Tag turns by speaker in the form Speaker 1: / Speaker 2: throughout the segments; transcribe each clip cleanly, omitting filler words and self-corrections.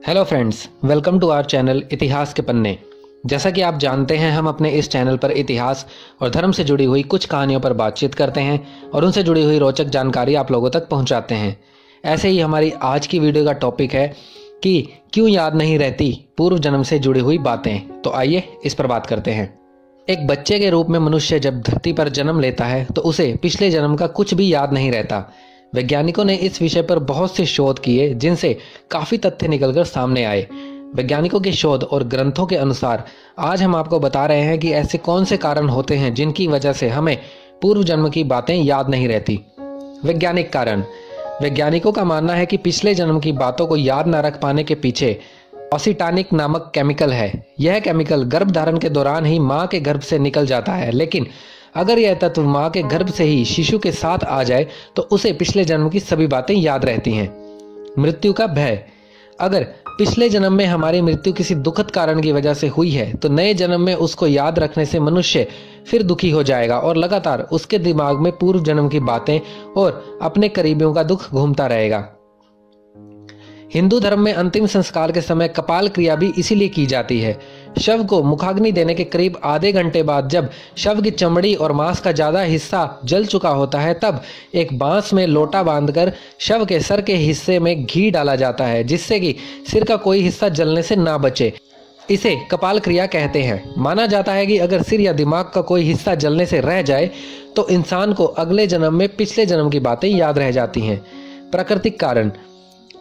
Speaker 1: Hello friends, welcome to our channel इतिहास के पन्ने। जैसा कि आप जानते हैं, हम अपने इस चैनल पर इतिहास और धर्म से जुड़ी हुई कुछ कहानियों पर बातचीत करते हैं और उनसे जुड़ी हुई रोचक जानकारी आप लोगों तक पहुंचाते हैं। ऐसे ही हमारी आज की वीडियो का टॉपिक है कि क्यों याद नहीं रहती पूर्व जन्म से जुड़ी हुई बातें। तो आइए इस पर बात करते हैं। एक बच्चे के रूप में मनुष्य जब धरती पर जन्म लेता है तो उसे पिछले जन्म का कुछ भी याद नहीं रहता। वैज्ञानिकों ने इस विषय पर बहुत से शोध किए जिनसे काफी तथ्य निकलकर सामने आए। वैज्ञानिकों के शोध और ग्रंथों के अनुसार आज हम आपको बता रहे हैं कि ऐसे कौन से कारण होते हैं जिनकी वजह से हमें पूर्व जन्म की बातें याद नहीं रहती। वैज्ञानिक कारण। वैज्ञानिकों का मानना है कि पिछले जन्म की बातों को याद न रख पाने के पीछे ऑसिटानिक नामक केमिकल है। यह केमिकल गर्भ धारण के दौरान ही मां के गर्भ से निकल जाता है, लेकिन अगर यह तत्व मां के गर्भ से ही शिशु के साथ आ जाए तो उसे पिछले जन्म की सभी बातें याद रहती हैं। मृत्यु का भय। अगर पिछले जन्म में हमारी मृत्यु किसी दुखद कारण की वजह से हुई है तो नए जन्म में उसको याद रखने से मनुष्य फिर दुखी हो जाएगा और लगातार उसके दिमाग में पूर्व जन्म की बातें और अपने करीबियों का दुख घूमता रहेगा। हिंदू धर्म में अंतिम संस्कार के समय कपाल क्रिया भी इसीलिए की जाती है। शव को मुखाग्नि देने के करीब आधे घंटे बाद जब शव की चमड़ी और मांस का ज्यादा हिस्सा जल चुका होता है तब एक बांस में लोटा बांधकर शव के सर के हिस्से में घी डाला जाता है, जिससे कि सिर का कोई हिस्सा जलने से ना बचे। इसे कपाल क्रिया कहते हैं। माना जाता है कि अगर सिर या दिमाग का कोई हिस्सा जलने से रह जाए तो इंसान को अगले जन्म में पिछले जन्म की बातें याद रह जाती हैं। प्राकृतिक कारण।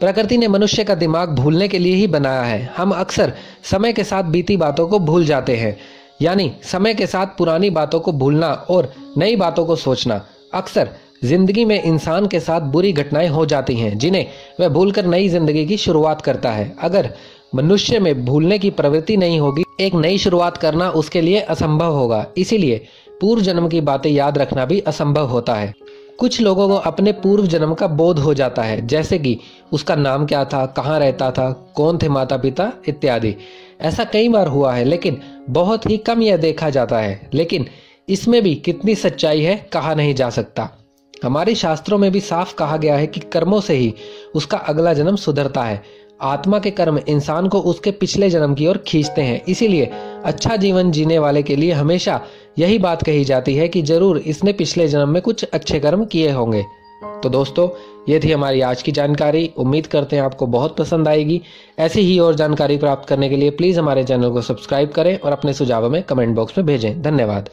Speaker 1: प्रकृति ने मनुष्य का दिमाग भूलने के लिए ही बनाया है। हम अक्सर समय के साथ बीती बातों को भूल जाते हैं, यानी समय के साथ पुरानी बातों को भूलना और नई बातों को सोचना। अक्सर जिंदगी में इंसान के साथ बुरी घटनाएं हो जाती हैं जिन्हें वह भूलकर नई जिंदगी की शुरुआत करता है। अगर मनुष्य में भूलने की प्रवृत्ति नहीं होगी, एक नई शुरुआत करना उसके लिए असंभव होगा। इसीलिए पूर्व जन्म की बातें याद रखना भी असंभव होता है। कुछ लोगों को अपने पूर्व जन्म का बोध हो जाता है, जैसे कि उसका नाम क्या था, कहाँ रहता था, कौन थे माता पिता इत्यादि। ऐसा कई बार हुआ है, लेकिन बहुत ही कम यह देखा जाता है। लेकिन इसमें भी कितनी सच्चाई है कहा नहीं जा सकता। हमारे शास्त्रों में भी साफ कहा गया है कि कर्मों से ही उसका अगला जन्म सुधरता है। आत्मा के कर्म इंसान को उसके पिछले जन्म की ओर खींचते हैं। इसीलिए अच्छा जीवन जीने वाले के लिए हमेशा यही बात कही जाती है कि जरूर इसने पिछले जन्म में कुछ अच्छे कर्म किए होंगे। तो दोस्तों, ये थी हमारी आज की जानकारी। उम्मीद करते हैं आपको बहुत पसंद आएगी। ऐसी ही और जानकारी प्राप्त करने के लिए प्लीज हमारे चैनल को सब्सक्राइब करें और अपने सुझावों में कमेंट बॉक्स में भेजें। धन्यवाद।